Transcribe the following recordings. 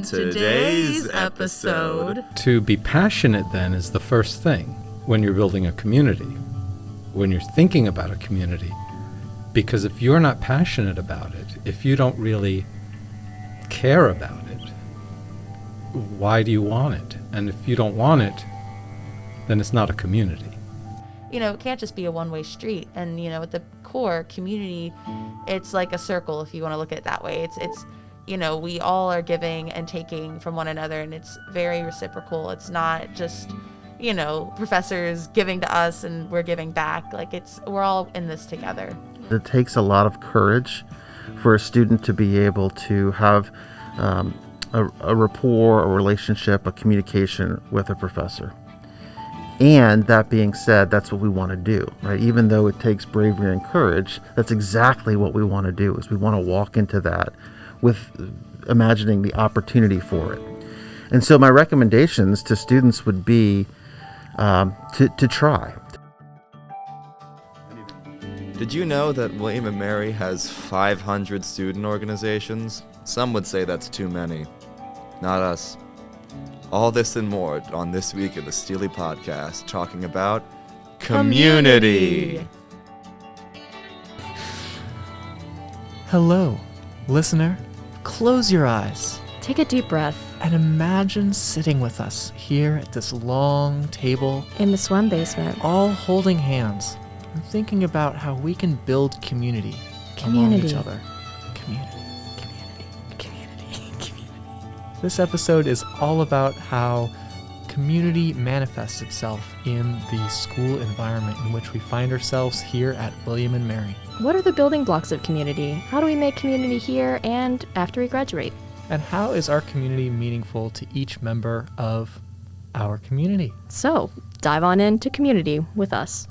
today's episode. To be passionate, then, is the first thing when you're building a community, when you're thinking about a community. Because if you're not passionate about it, if you don't really care about it, why do you want it? And if you don't want it, then it's not a community. You know, it can't just be a one-way street. And, you know, at the core, community, it's like a circle, if you want to look at it that way. It's you know, we all are giving and taking from one another, and it's very reciprocal. It's not just, you know, professors giving to us and we're giving back. Like, we're all in this together. It takes a lot of courage for a student to be able to have a rapport, a relationship, a communication with a professor. And that being said, that's what we want to do, right? Even though it takes bravery and courage, that's exactly what we want to do, is we want to walk into that with imagining the opportunity for it. And so my recommendations to students would be to try. Did you know that William & Mary has 500 student organizations? Some would say that's too many. Not us. All this and more on This Week in the STLI podcast, talking about community. Hello, listener. Close your eyes. Take a deep breath. And imagine sitting with us here at this long table. In the swim basement. All holding hands and thinking about how we can build community. Among each other. Community. This episode is all about how community manifests itself in the school environment in which we find ourselves here at William & Mary. What are the building blocks of community? How do we make community here and after we graduate? And how is our community meaningful to each member of our community? So, dive on into community with us.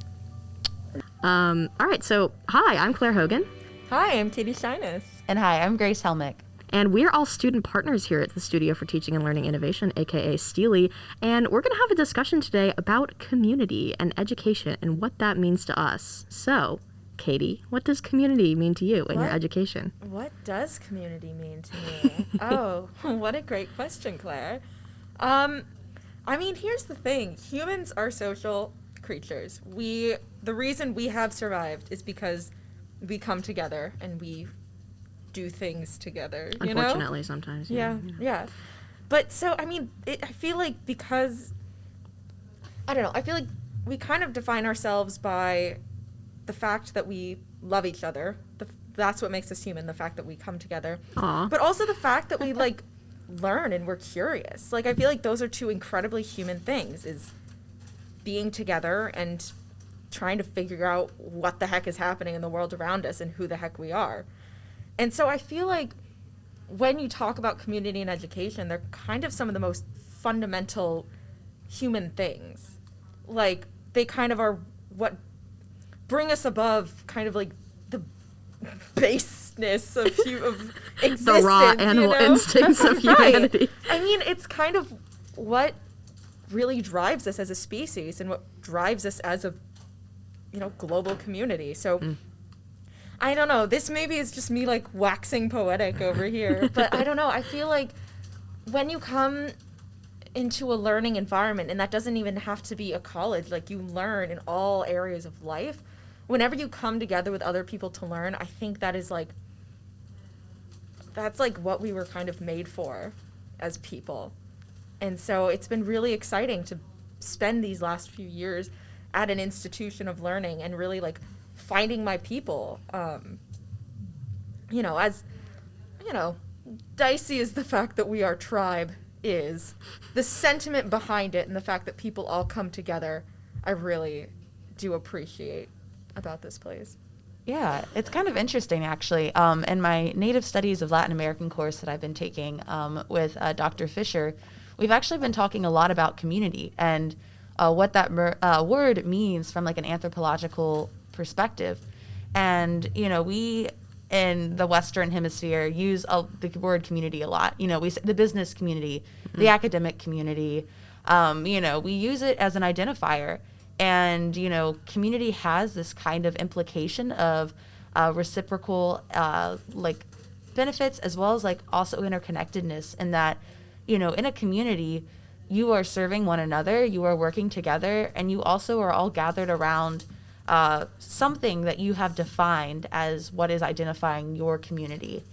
All right, so hi, I'm Claire Hogan. Hi, I'm Katie Shyness. And hi, I'm Grace Helmick. And we're all student partners here at the Studio for Teaching and Learning Innovation, aka STLI, and we're going to have a discussion today about community and education and what that means to us. So, Katie, what does community mean to you in your education? What does community mean to me? Oh, what a great question, Claire. I mean, here's the thing. Humans are social creatures. The reason we have survived is because we come together and we do things together, you know? Unfortunately, sometimes. Yeah. But so, I mean, I feel like because, I don't know, I feel like we kind of define ourselves by the fact that we love each other. That's what makes us human, the fact that we come together. Aww. But also the fact that we, like, learn and we're curious. Like, I feel like those are two incredibly human things, is being together and trying to figure out what the heck is happening in the world around us and who the heck we are. And so I feel like when you talk about community and education, they're kind of some of the most fundamental human things. Like, they kind of are what bring us above kind of like the baseness of existence. The raw animal instincts of humanity. Right. I mean, it's kind of what really drives us as a species and what drives us as a, you know, global community. So I don't know. This maybe is just me, like, waxing poetic over here. But I don't know. I feel like when you come into a learning environment, and that doesn't even have to be a college, like, you learn in all areas of life. Whenever you come together with other people to learn, I think that is, like, that's, like, what we were kind of made for as people. And so it's been really exciting to spend these last few years at an institution of learning and really, like, finding my people, you know, as, you know, dicey as the fact that we are tribe is, the sentiment behind it and the fact that people all come together, I really do appreciate about this place. Yeah, it's kind of interesting, actually. In my Native Studies of Latin American course that I've been taking with Dr. Fisher, we've actually been talking a lot about community and what that word means from, like, an anthropological perspective. And, you know, we in the Western Hemisphere use the word community a lot. You know, we say the business community, the academic community, you know, we use it as an identifier. And, you know, community has this kind of implication of reciprocal, like, benefits, as well as, like, also interconnectedness, in that, in a community, you are serving one another, you are working together, and you also are all gathered around something that you have defined as what is identifying your community.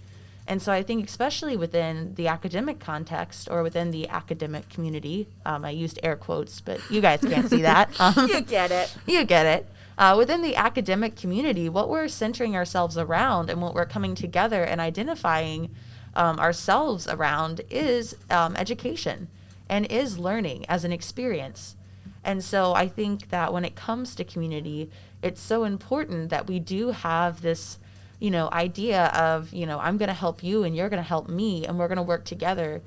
And so I think especially within the academic context or within the academic community, I used air quotes, but you guys can't see that. You get it. You get it. Within the academic community, what we're centering ourselves around and what we're coming together and identifying ourselves around is education and is learning as an experience. And so I think that when it comes to community, it's so important that we do have this, idea of, I'm going to help you and you're going to help me and we're going to work together,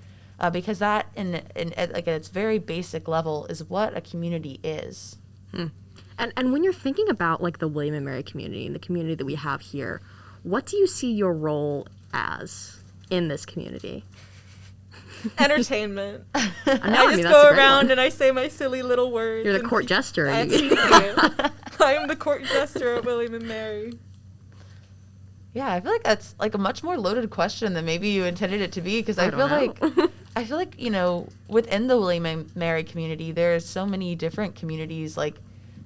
because that in like at its very basic level is what a community is. And when you're thinking about like the William and Mary community and the community that we have here, what do you see your role as in this community? Entertainment. I I just that's go a great around one. and I say my silly little words. You're the and court jester. That's me. I am the court jester at William and Mary. Yeah, I feel like that's like a much more loaded question than maybe you intended it to be, because I feel like within the William and Mary community, there's so many different communities like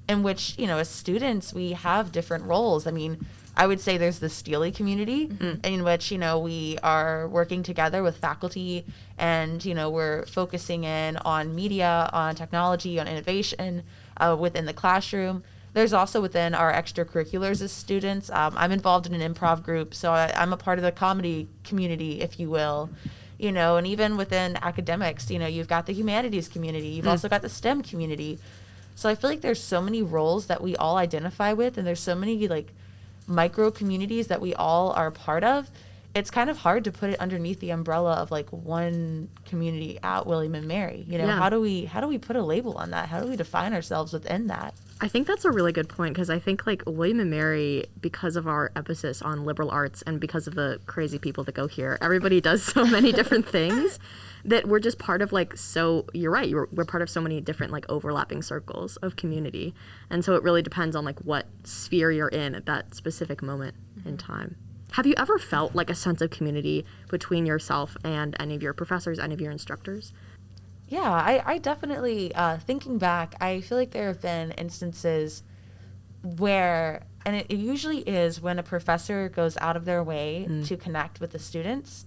in which, as students, we have different roles. I mean, I would say there's the STLI community in which, we are working together with faculty and, we're focusing in on media, on technology, on innovation within the classroom. There's also within our extracurriculars as students. I'm involved in an improv group, so I'm a part of the comedy community, if you will. And even within academics, you've got the humanities community. You've also got the STEM community. So I feel like there's so many roles that we all identify with, and there's so many like micro communities that we all are a part of. It's kind of hard to put it underneath the umbrella of like one community at William and Mary. How do we put a label on that? How do we define ourselves within that? I think that's a really good point, because I think like William and Mary, because of our emphasis on liberal arts and because of the crazy people that go here, everybody does so many different things that we're just part of you're right, we're part of so many different like overlapping circles of community. And so it really depends on like what sphere you're in at that specific moment in time. Have you ever felt like a sense of community between yourself and any of your professors, any of your instructors? Yeah, I definitely, thinking back, I feel like there have been instances where, and it usually is when a professor goes out of their way to connect with the students,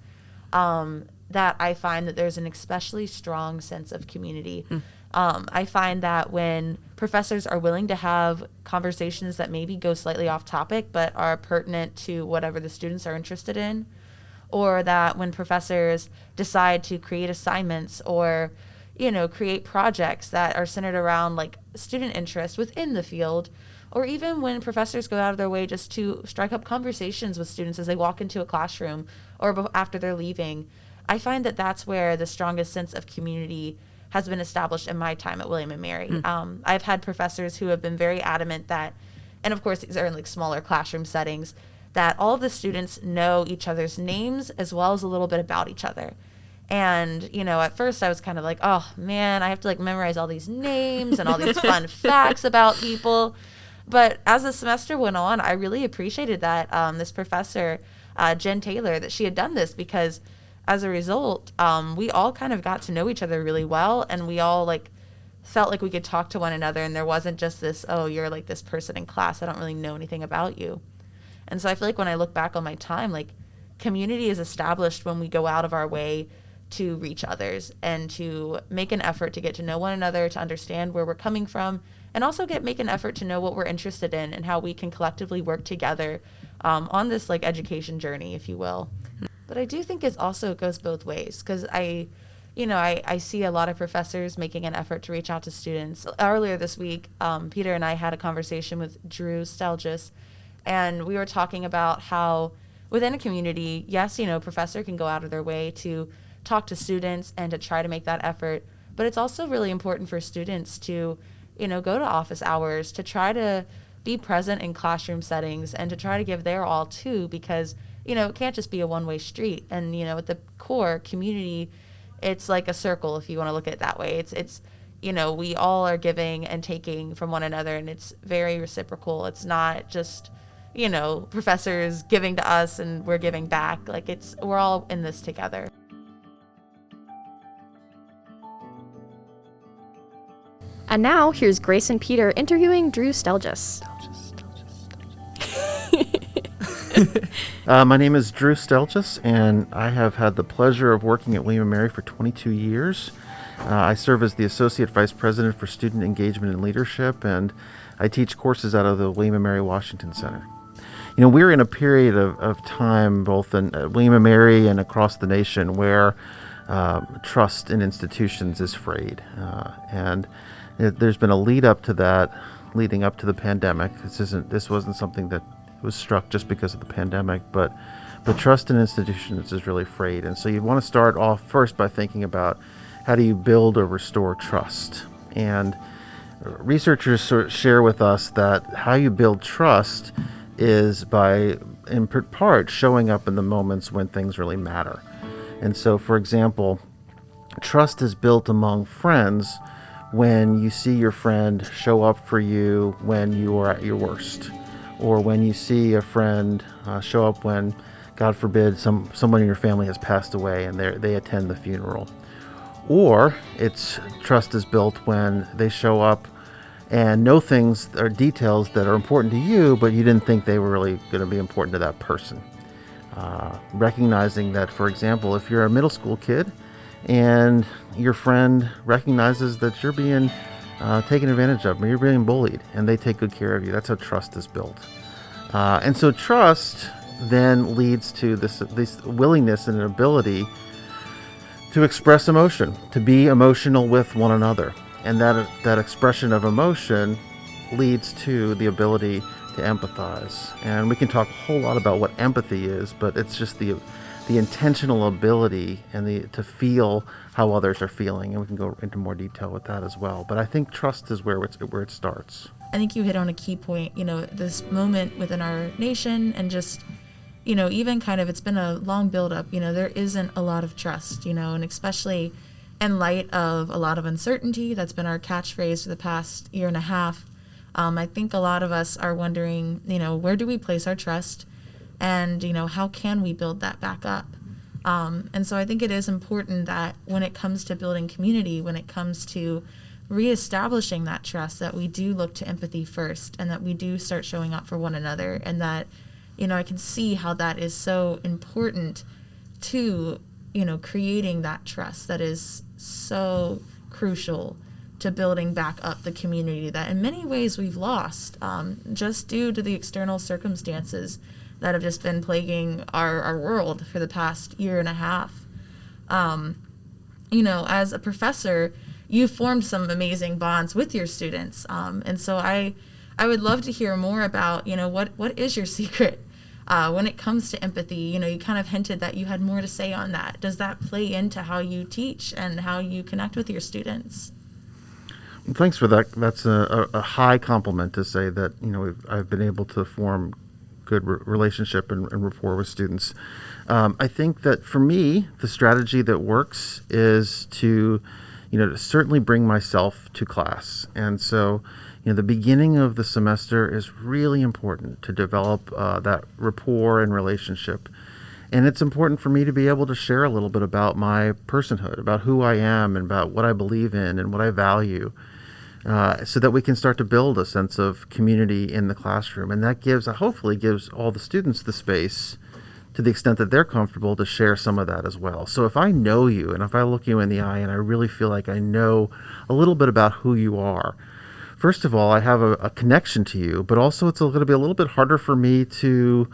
that I find that there's an especially strong sense of community. I find that when professors are willing to have conversations that maybe go slightly off topic but are pertinent to whatever the students are interested in, or that when professors decide to create assignments or create projects that are centered around like student interest within the field, or even when professors go out of their way just to strike up conversations with students as they walk into a classroom or after they're leaving, I find that that's where the strongest sense of community has been established in my time at William and Mary. I've had professors who have been very adamant that, and of course these are in like smaller classroom settings, that all of the students know each other's names as well as a little bit about each other. And, at first I was kind of like, oh man, I have to like memorize all these names and all these fun facts about people. But as the semester went on, I really appreciated that this professor, Jen Taylor, that she had done this, because as a result, we all kind of got to know each other really well, and we all like felt like we could talk to one another, and there wasn't just this, oh, you're like this person in class, I don't really know anything about you. And so I feel like when I look back on my time, like community is established when we go out of our way to reach others and to make an effort to get to know one another, to understand where we're coming from, and also make an effort to know what we're interested in and how we can collectively work together on this like education journey, if you will. But I do think it also goes both ways, because I see a lot of professors making an effort to reach out to students. Earlier this week, Peter and I had a conversation with Drew Stelljes, and we were talking about how within a community, yes, professor can go out of their way to talk to students and to try to make that effort, but it's also really important for students to, go to office hours, to try to be present in classroom settings and to try to give their all too, because, it can't just be a one-way street. And, at the core community, it's like a circle, if you want to look at it that way. It's we all are giving and taking from one another, and it's very reciprocal. It's not just, professors giving to us and we're giving back. Like we're all in this together. And now, here's Grace and Peter interviewing Drew Stelljes. My name is Drew Stelljes, and I have had the pleasure of working at William & Mary for 22 years. I serve as the Associate Vice President for Student Engagement and Leadership, and I teach courses out of the William & Mary Washington Center. You know, we're in a period of time, both in William & Mary and across the nation, where trust in institutions is frayed. There's been a lead up to that, leading up to the pandemic. This wasn't something that was struck just because of the pandemic, but trust in institutions is really frayed. And so you want to start off first by thinking about how do you build or restore trust. And researchers share with us that how you build trust is by, in part, showing up in the moments when things really matter. And so, for example, trust is built among friends when you see your friend show up for you when you are at your worst, or when you see a friend show up when, God forbid, someone in your family has passed away and they attend the funeral. Or trust is built when they show up and know things or details that are important to you, but you didn't think they were really going to be important to that person. Recognizing that, for example, if you're a middle school kid and your friend recognizes that you're being taken advantage of, or you're being bullied, and they take good care of you, that's how trust is built. And so trust then leads to this willingness and an ability to express emotion, to be emotional with one another. And that expression of emotion leads to the ability to empathize. And we can talk a whole lot about what empathy is, but it's just the intentional ability and to feel how others are feeling. And we can go into more detail with that as well. But I think trust is where it starts. I think you hit on a key point, this moment within our nation, and just, even kind of, it's been a long buildup, there isn't a lot of trust, and especially in light of a lot of uncertainty. That's been our catchphrase for the past year and a half. I think a lot of us are wondering, where do we place our trust, and, how can we build that back up? And so I think it is important that when it comes to building community, when it comes to reestablishing that trust, that we do look to empathy first, and that we do start showing up for one another, and that, I can see how that is so important to, creating that trust that is so crucial to building back up the community that in many ways we've lost, just due to the external circumstances that have just been plaguing our world for the past year and a half. As a professor, you formed some amazing bonds with your students. And so I would love to hear more about, what is your secret when it comes to empathy? You kind of hinted that you had more to say on that. Does that play into how you teach and how you connect with your students? Thanks for that. That's a high compliment to say that, I've been able to form good relationship and rapport with students. I think that for me, the strategy that works is to certainly bring myself to class. And so, the beginning of the semester is really important to develop that rapport and relationship. And it's important for me to be able to share a little bit about my personhood, about who I am, and about what I believe in and what I value, so that we can start to build a sense of community in the classroom. And that hopefully gives all the students the space, to the extent that they're comfortable, to share some of that as well. So if I know you, and if I look you in the eye and I really feel like I know a little bit about who you are, first of all, I have a connection to you, but also it's going to be a little bit harder for me to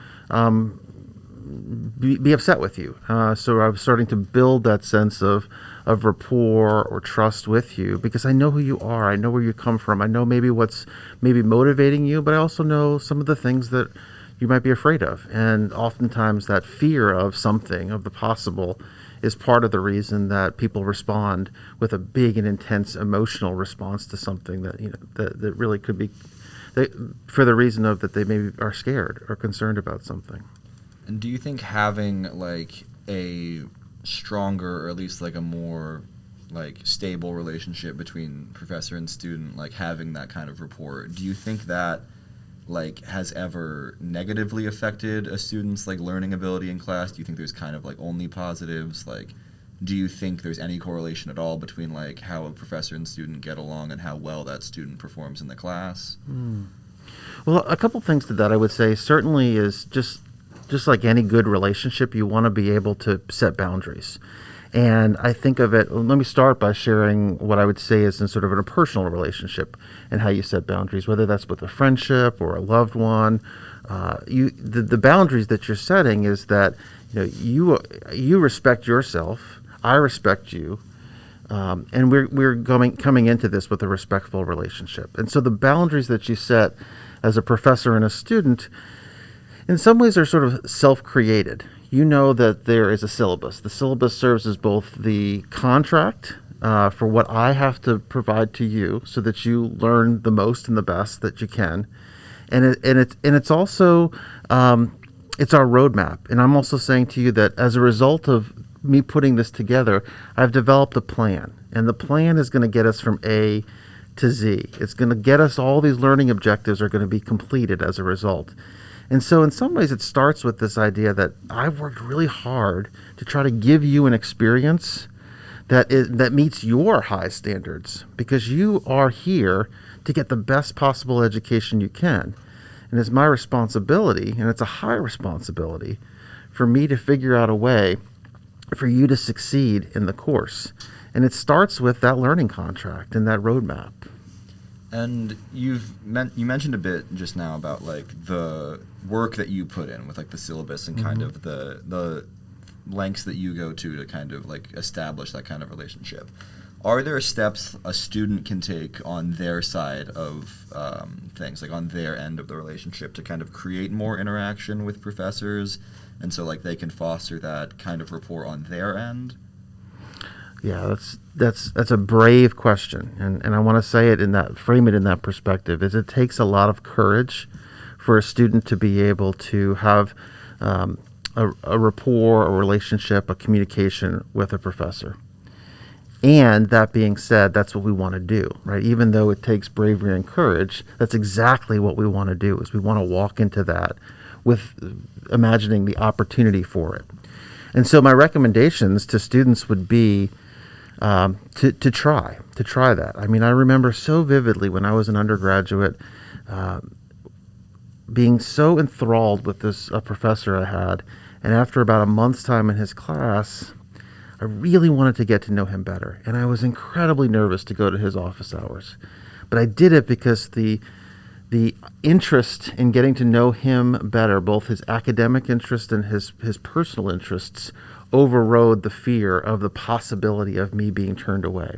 be upset with you. So I'm starting to build that sense of rapport or trust with you, because I know who you are. I know where you come from. I know maybe what's motivating you, but I also know some of the things that you might be afraid of. And oftentimes that fear of something, of the possible, is part of the reason that people respond with a big and intense emotional response to something that that really could be for the reason of that they maybe are scared or concerned about something. And do you think having like a stronger, or at least like a more like stable relationship between professor and student, like having that kind of rapport, do you think that like has ever negatively affected a student's like learning ability in class? Do you think there's kind of like only positives? Like do you think there's any correlation at all between like how a professor and student get along and how well that student performs in the class? Well, a couple things to that I would say certainly is just like any good relationship, you want to be able to set boundaries. And I think of it, let me start by sharing what I would say is in sort of a personal relationship and how you set boundaries, whether that's with a friendship or a loved one. The boundaries that you're setting is that you respect yourself, I respect you, and we're coming into this with a respectful relationship. And so the boundaries that you set as a professor and a student, in some ways, are sort of self-created. You know that there is a syllabus. The syllabus serves as both the contract for what I have to provide to you so that you learn the most and the best that you can. And it's also it's our roadmap. And I'm also saying to you that as a result of me putting this together, I've developed a plan. And the plan is going to get us from A to Z. It's going to get us, all these learning objectives are going to be completed as a result. And so in some ways it starts with this idea that I've worked really hard to try to give you an experience that meets your high standards, because you are here to get the best possible education you can. And it's my responsibility, and it's a high responsibility, for me to figure out a way for you to succeed in the course. And it starts with that learning contract and that roadmap. And you mentioned a bit just now about like the work that you put in with like the syllabus and kind of the lengths that you go to kind of like establish that kind of relationship. Are there steps a student can take on their side of things, like on their end of the relationship, to kind of create more interaction with professors, and so like they can foster that kind of rapport on their end? Yeah, that's a brave question, and I want to say it frame it in that perspective. Is it takes a lot of courage for a student to be able to have a rapport, a relationship, a communication with a professor. And that being said, that's what we want to do, right? Even though it takes bravery and courage, that's exactly what we want to do. Is we want to walk into that with imagining the opportunity for it. And so my recommendations to students would be to try that. I mean, I remember so vividly when I was an undergraduate being so enthralled with this professor I had, and after about a month's time in his class, I really wanted to get to know him better, and I was incredibly nervous to go to his office hours. But I did it because the interest in getting to know him better, both his academic interest and his personal interests, overrode the fear of the possibility of me being turned away.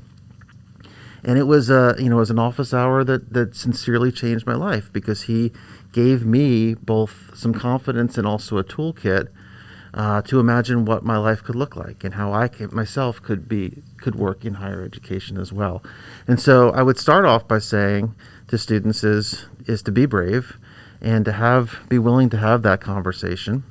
And it was an office hour that sincerely changed my life, because he gave me both some confidence and also a toolkit to imagine what my life could look like and how I myself could work in higher education as well. And so I would start off by saying to students is to be brave and to be willing to have that conversation,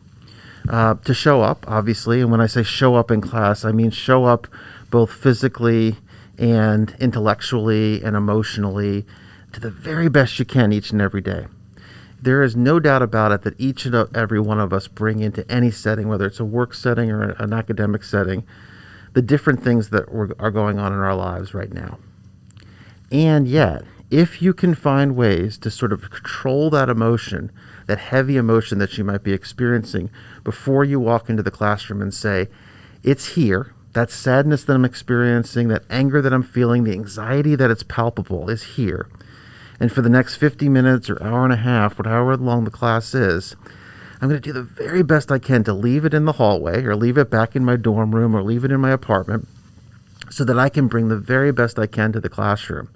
to show up, obviously. And when I say show up in class, I mean show up both physically and intellectually and emotionally to the very best you can each and every day. There is no doubt about it that each and every one of us bring into any setting, whether it's a work setting or an academic setting, the different things that are going on in our lives right now. And yet, if you can find ways to sort of control that emotion, that heavy emotion that you might be experiencing, before you walk into the classroom and say, it's here, that sadness that I'm experiencing, that anger that I'm feeling, the anxiety that it's palpable is here. And for the next 50 minutes or hour and a half, however long the class is, I'm going to do the very best I can to leave it in the hallway, or leave it back in my dorm room, or leave it in my apartment, so that I can bring the very best I can to the classroom,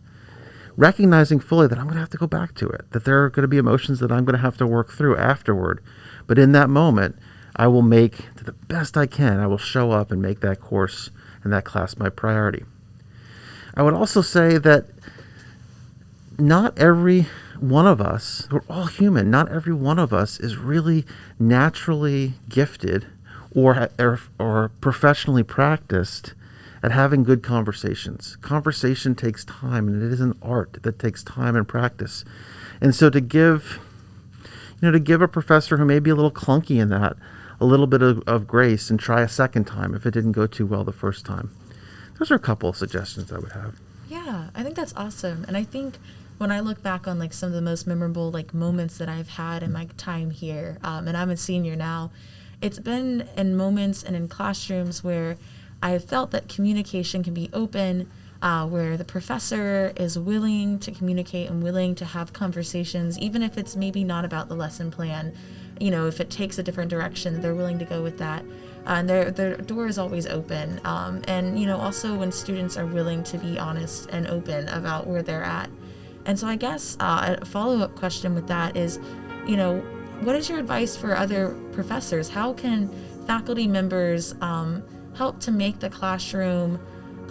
recognizing fully that I'm going to have to go back to it, that there are going to be emotions that I'm going to have to work through afterward. But in that moment, I will make, to the best I can, I will show up and make that course and that class my priority. I would also say that not every one of us, we're all human, not every one of us is really naturally gifted or professionally practiced at having good conversations. Conversation takes time, and it is an art that takes time and practice. And so to give a professor who may be a little clunky in that a little bit of grace and try a second time if it didn't go too well the first time. Those are a couple of suggestions I would have. Yeah, I think that's awesome. And I think when I look back on like some of the most memorable like moments that I've had in my time here, and I'm a senior now, it's been in moments and in classrooms where I have felt that communication can be open, where the professor is willing to communicate and willing to have conversations, even if it's maybe not about the lesson plan. If it takes a different direction, they're willing to go with that. And their door is always open. And also when students are willing to be honest and open about where they're at. And so I guess a follow-up question with that is, what is your advice for other professors? How can faculty members help to make the classroom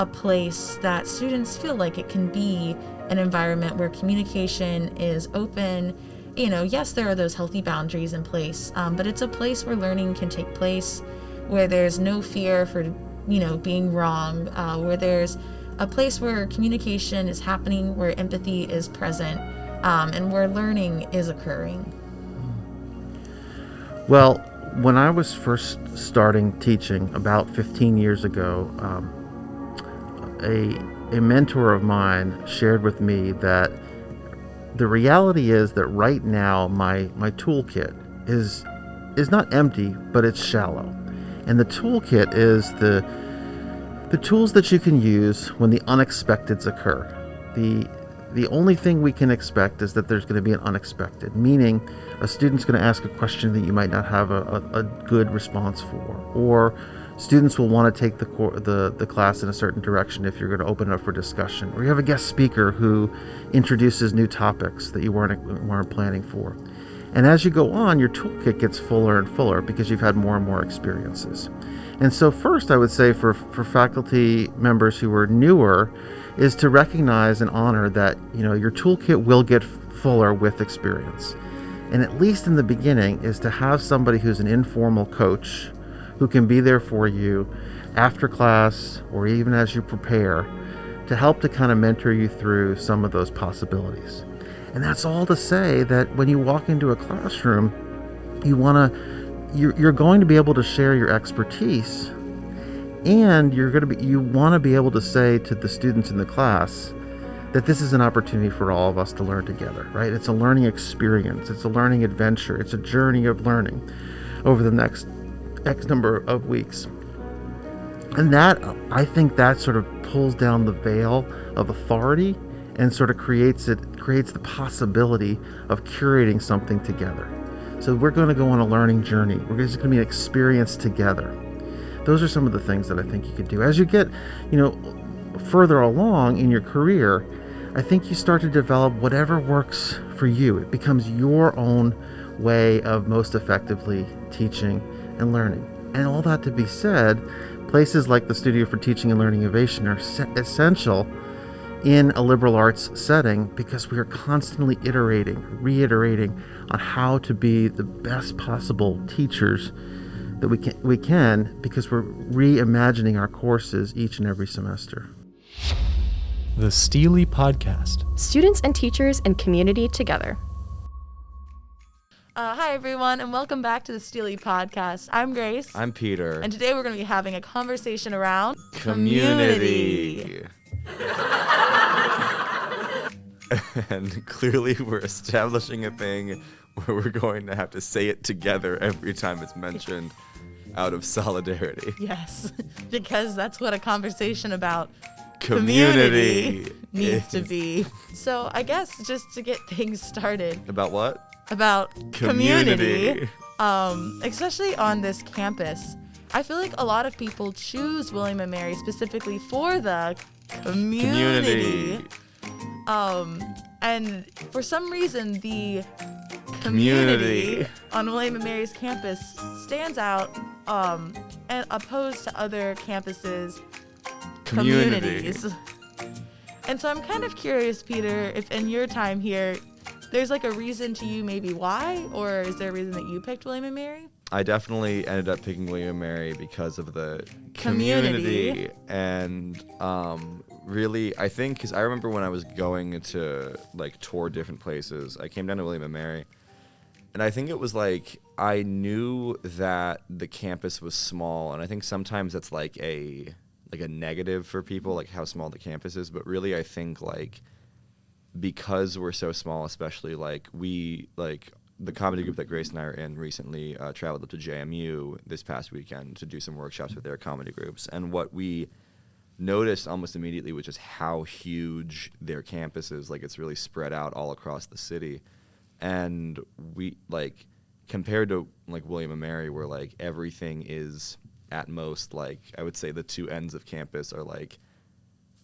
a place that students feel like it can be an environment where communication is open? Yes, there are those healthy boundaries in place, but it's a place where learning can take place, where there's no fear for, being wrong, where there's a place where communication is happening, where empathy is present, and where learning is occurring. Well, when I was first starting teaching about 15 years ago, a mentor of mine shared with me that the reality is that right now my toolkit is not empty, but it's shallow. And the toolkit is the tools that you can use when the unexpecteds occur. The only thing we can expect is that there's going to be an unexpected, meaning a student's going to ask a question that you might not have a good response for, or students will want to take the class in a certain direction if you're going to open it up for discussion, or you have a guest speaker who introduces new topics that you weren't planning for. And as you go on, your toolkit gets fuller and fuller because you've had more and more experiences. And so first, I would say for faculty members who are newer is to recognize and honor that, your toolkit will get fuller with experience. And at least in the beginning is to have somebody who's an informal coach who can be there for you after class or even as you prepare to help to kind of mentor you through some of those possibilities. And that's all to say that when you walk into a classroom, you're going to be able to share your expertise, and you want to be able to say to the students in the class that this is an opportunity for all of us to learn together, right? It's a learning experience. It's a learning adventure. It's a journey of learning over the next X number of weeks. And I think that sort of pulls down the veil of authority and sort of creates the possibility of curating something together. So we're going to go on a learning journey. It's going to be an experience together. Those are some of the things that I think you could do. As you get, further along in your career, I think you start to develop whatever works for you. It becomes your own way of most effectively teaching and learning. And all that to be said, places like the Studio for Teaching and Learning Innovation are essential in a liberal arts setting because we are constantly reiterating on how to be the best possible teachers that we can because we're reimagining our courses each and every semester. The STLI Podcast. Students and teachers and community together. Hi, everyone, and welcome back to the STLI Podcast. I'm Grace. I'm Peter. And today we're going to be having a conversation around community. And clearly we're establishing a thing where we're going to have to say it together every time it's mentioned out of solidarity. Yes, because that's what a conversation about Community needs to be. So I guess just to get things started. About what? About community. Especially on this campus. I feel like a lot of people choose William & Mary specifically for the community. And for some reason, the community on William & Mary's campus stands out and opposed to other campuses' communities. And so I'm kind of curious, Peter, if in your time here, there's like a reason to you maybe why, or is there a reason that you picked William & Mary? I definitely ended up picking William & Mary because of the community. And really, I think, because I remember when I was going to like tour different places, I came down to William & Mary, and I think it was like, I knew that the campus was small, and I think sometimes that's like a negative for people, like how small the campus is. But really, I think like because we're so small, especially like the comedy group that Grace and I are in recently traveled up to JMU this past weekend to do some workshops with their comedy groups, and what we noticed almost immediately was just how huge their campus is. Like, it's really spread out all across the city, and we like compared to like William and Mary, where like everything is at most, like I would say the two ends of campus are like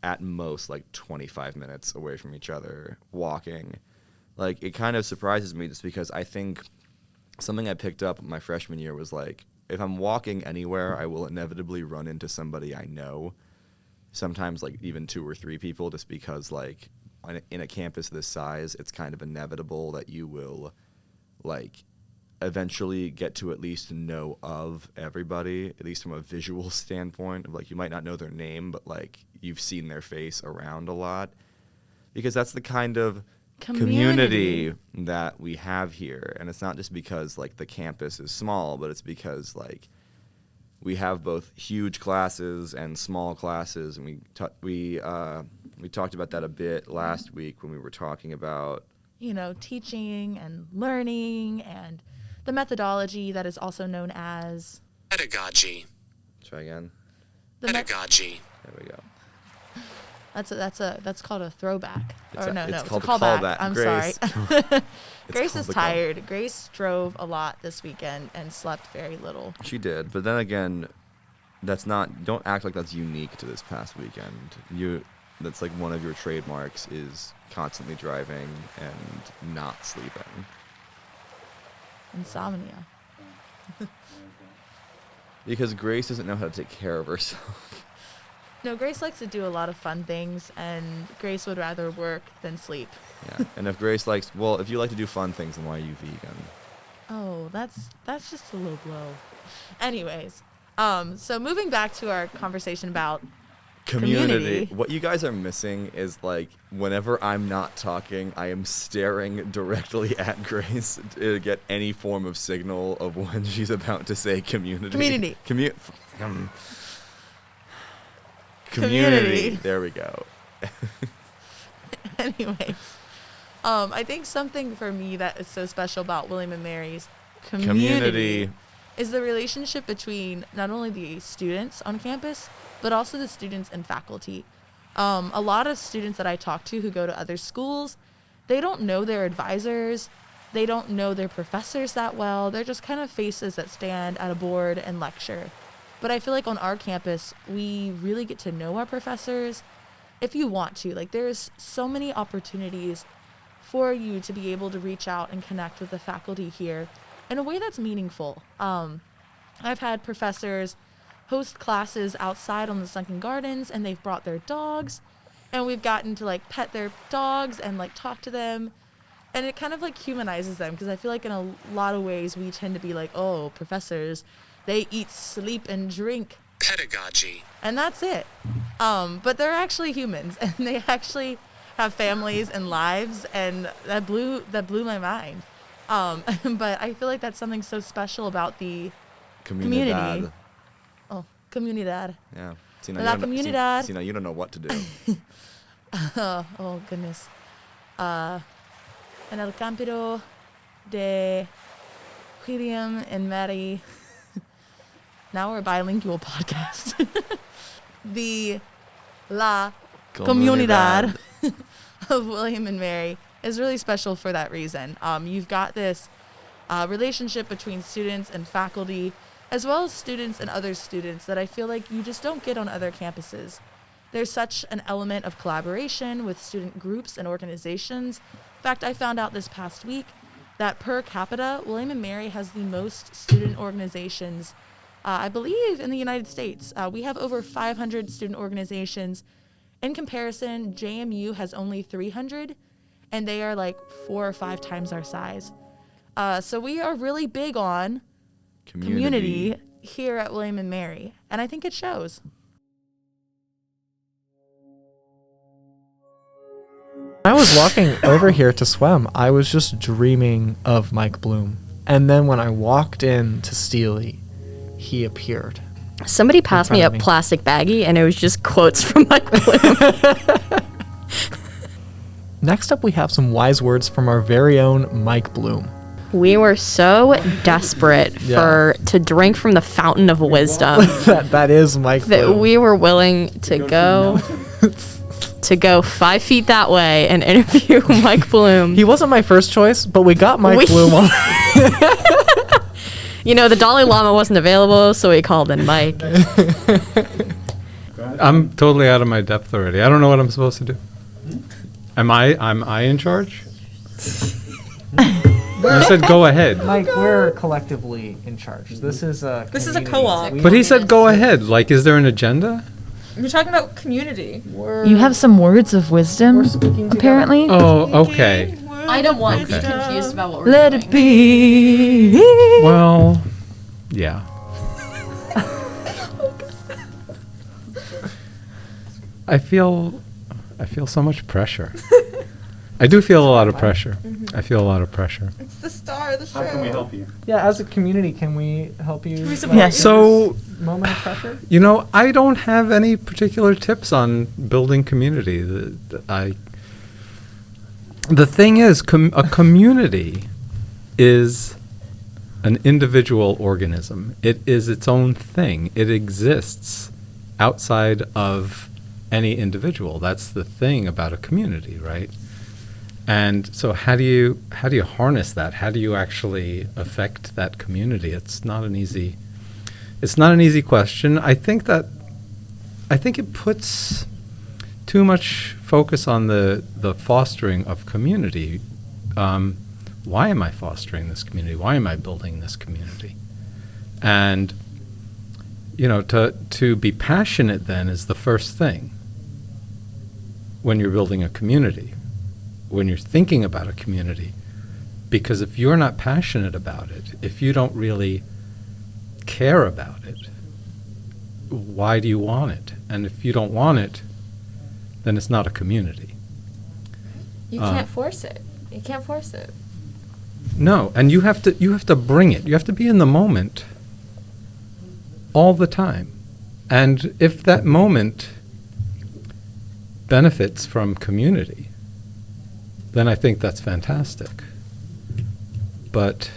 at most like 25 minutes away from each other walking. Like, it kind of surprises me just because I think something I picked up my freshman year was like, if I'm walking anywhere, I will inevitably run into somebody I know. Sometimes like even 2 or 3 people, just because like in a campus this size, it's kind of inevitable that you will like eventually get to at least know of everybody, at least from a visual standpoint of like, you might not know their name, but like you've seen their face around a lot, because that's the kind of community that we have here. And it's not just because like the campus is small, but it's because like we have both huge classes and small classes, and we talked about that a bit last week when we were talking about, you know, teaching and learning and the methodology that is also known as pedagogy. Try again. Pedagogy. There we go. That's called a throwback. It's it's called a callback. I'm Grace. sorry. Grace is called a tired. Grace drove a lot this weekend and slept very little. She did, but then again, don't act like that's unique to this past weekend. That's like one of your trademarks, is constantly driving and not sleeping. Insomnia. Because Grace doesn't know how to take care of herself. No, Grace likes to do a lot of fun things, and Grace would rather work than sleep. Yeah, and if Grace if you like to do fun things, then why are you vegan? Oh, that's just a low blow. Anyways, so moving back to our conversation about community. What you guys are missing is like, whenever I'm not talking, I am staring directly at Grace to get any form of signal of when she's about to say community. Community. There we go. Anyway, I think something for me that is so special about William and Mary's community is the relationship between not only the students on campus, but also the students and faculty. A lot of students that I talk to who go to other schools, they don't know their advisors. They don't know their professors that well. They're just kind of faces that stand at a board and lecture. But I feel like on our campus, we really get to know our professors if you want to. Like, there's so many opportunities for you to be able to reach out and connect with the faculty here in a way that's meaningful. I've had professors host classes outside on the sunken gardens, and they've brought their dogs, and we've gotten to like pet their dogs and like talk to them, and it kind of like humanizes them, because I feel like in a lot of ways we tend to be like, oh, professors, they eat, sleep, and drink. Pedagogy. And that's it. But they're actually humans, and they actually have families and lives, and that blew my mind. But I feel like that's something so special about the community. Oh, comunidad. Yeah. La comunidad. You don't know what to do. Oh, goodness. En el campo de William and Mary. Now we're a bilingual podcast. La comunidad of William and Mary is really special for that reason. You've got this relationship between students and faculty, as well as students and other students, that I feel like you just don't get on other campuses. There's such an element of collaboration with student groups and organizations. In fact, I found out this past week that per capita, William and Mary has the most student organizations, I believe, in the United States. We have over 500 student organizations. In comparison, JMU has only 300, and they are like 4 or 5 times our size. So we are really big on community here at William and Mary, and I think it shows. When I was walking over here to swim, I was just dreaming of Mike Blum. And then when I walked into STLI, he appeared. Somebody passed me front a of me. plastic baggie, and it was just quotes from Mike Blum. Next up, we have some wise words from our very own Mike Blum. We were so desperate to drink from the fountain of wisdom that is Mike that Blum. we were willing to go 5 feet that way and interview Mike Blum. He wasn't my first choice, but we got Mike Blum on. You know, the Dalai Lama wasn't available, so we called in Mike. I'm totally out of my depth already. I don't know what I'm supposed to do. Am I in charge? You said go ahead. Mike, we're collectively in charge. This is a co-op. But he said go ahead. Like, is there an agenda? You're talking about community. You have some words of wisdom, apparently. Oh, okay. Item 1, be Okay. confused about what we're Let doing. it be. Well, yeah. I feel so much pressure. I do feel a lot of pressure. I feel a lot of pressure. It's the star of the show. Yeah, as a community, can we help you? support Yes. you? So, Moment of pressure? you know, I don't have any particular tips on building community. The thing is, a community is an individual organism. It is its own thing. It exists outside of any individual. That's the thing about a community, right? And so how do you harness that? How do you actually affect that community? It's not an easy question. I think it puts too much focus on the fostering of community. Why am I fostering this community? Why am I building this community? And you know, to be passionate then is the first thing when you're building a community, when you're thinking about a community. Because if you're not passionate about it, if you don't really care about it, why do you want it? And if you don't want it, then it's not a community. You can't force it. You can't force it. No, and you have to bring it. You have to be in the moment all the time. And if that moment benefits from community, then I think that's fantastic. But,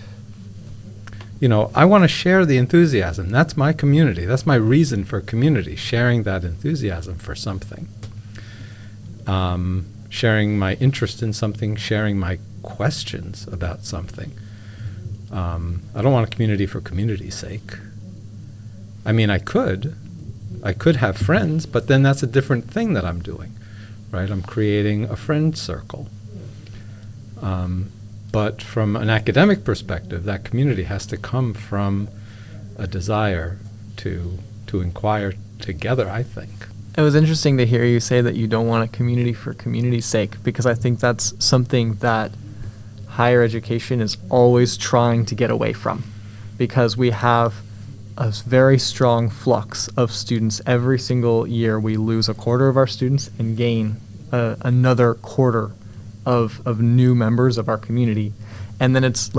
you know, I want to share the enthusiasm. That's my community. That's my reason for community, sharing that enthusiasm for something. Sharing my interest in something, sharing my questions about something. I don't want a community for community's sake. I mean, I could have friends, but then that's a different thing that I'm doing, right? I'm creating a friend circle. But from an academic perspective, that community has to come from a desire to inquire together, I think. It was interesting to hear you say that you don't want a community for community's sake, because I think that's something that higher education is always trying to get away from, because we have a very strong flux of students. Every single year we lose a quarter of our students and gain another quarter of new members of our community. And then it's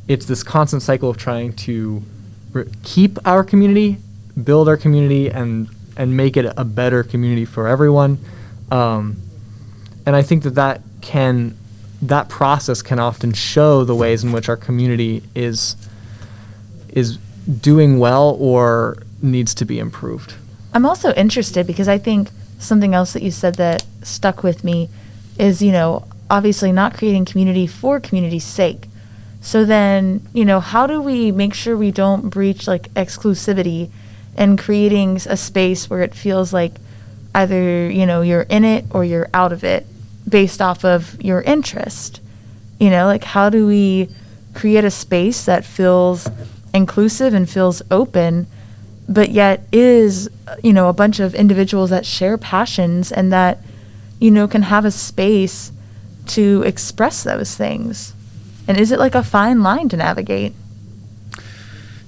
this constant cycle of trying to keep our community, build our community, and make it a better community for everyone. And I think that process can often show the ways in which our community is doing well or needs to be improved. I'm also interested because I think something else that you said that stuck with me is, you know, obviously not creating community for community's sake. So then, you know, how do we make sure we don't breach like exclusivity and creating a space where it feels like either, you know, you're in it or you're out of it based off of your interest? You know, like how do we create a space that feels inclusive and feels open, but yet is, you know, a bunch of individuals that share passions and that, you know, can have a space to express those things? And is it like a fine line to navigate?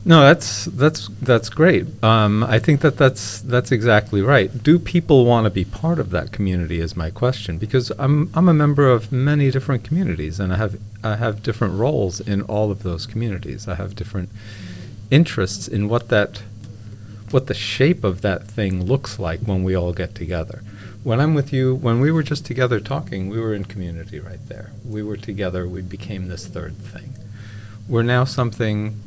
No, that's great. I think that's exactly right. Do people want to be part of that community is my question, because I'm a member of many different communities, and I have different roles in all of those communities. I have different interests in what the shape of that thing looks like when we all get together. When I'm with you, when we were just together talking, we were in community right there. We were together, we became this third thing. We're now something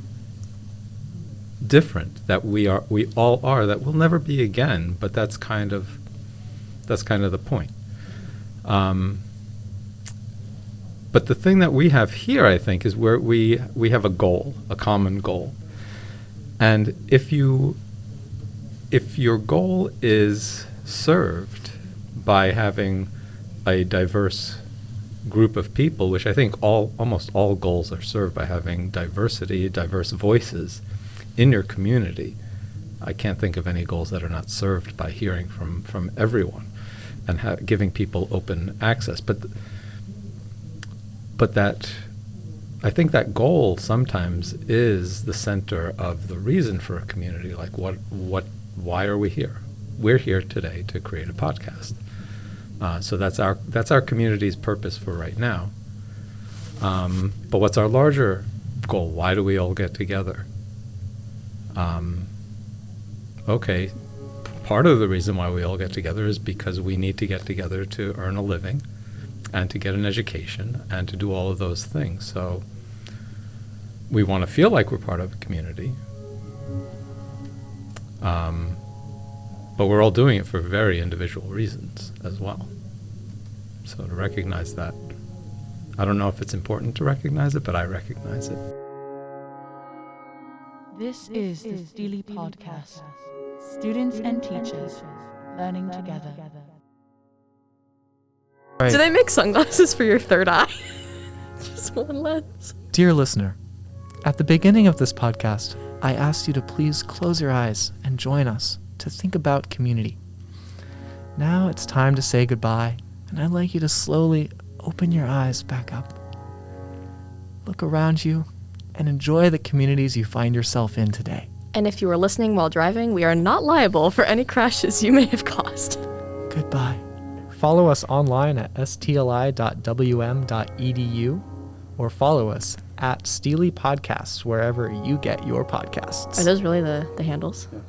different that we all are, that will never be again, but that's kind of the point. But the thing that we have here, I think, is where we have a goal, a common goal. And if your goal is served by having a diverse group of people, which I think almost all goals are served by having diversity, diverse voices in your community. I can't think of any goals that are not served by hearing from everyone and giving people open access. But that, I think that goal sometimes is the center of the reason for a community. Like why are we here? We're here today to create a podcast. So that's our community's purpose for right now. But what's our larger goal? Why do we all get together? Okay, part of the reason why we all get together is because we need to get together to earn a living and to get an education and to do all of those things. So we want to feel like we're part of a community. But we're all doing it for very individual reasons as well. So to recognize that, I don't know if it's important to recognize it, but I recognize it. This is the STLI podcast. Students and teachers learning together. Do they make sunglasses for your third eye? Just one lens. Dear listener, at the beginning of this podcast, I asked you to please close your eyes and join us to think about community. Now it's time to say goodbye, and I'd like you to slowly open your eyes back up. Look around you and enjoy the communities you find yourself in today. And if you are listening while driving, we are not liable for any crashes you may have caused. Goodbye. Follow us online at stli.wm.edu or follow us at STLI Podcasts wherever you get your podcasts. Are those really the handles? Yes.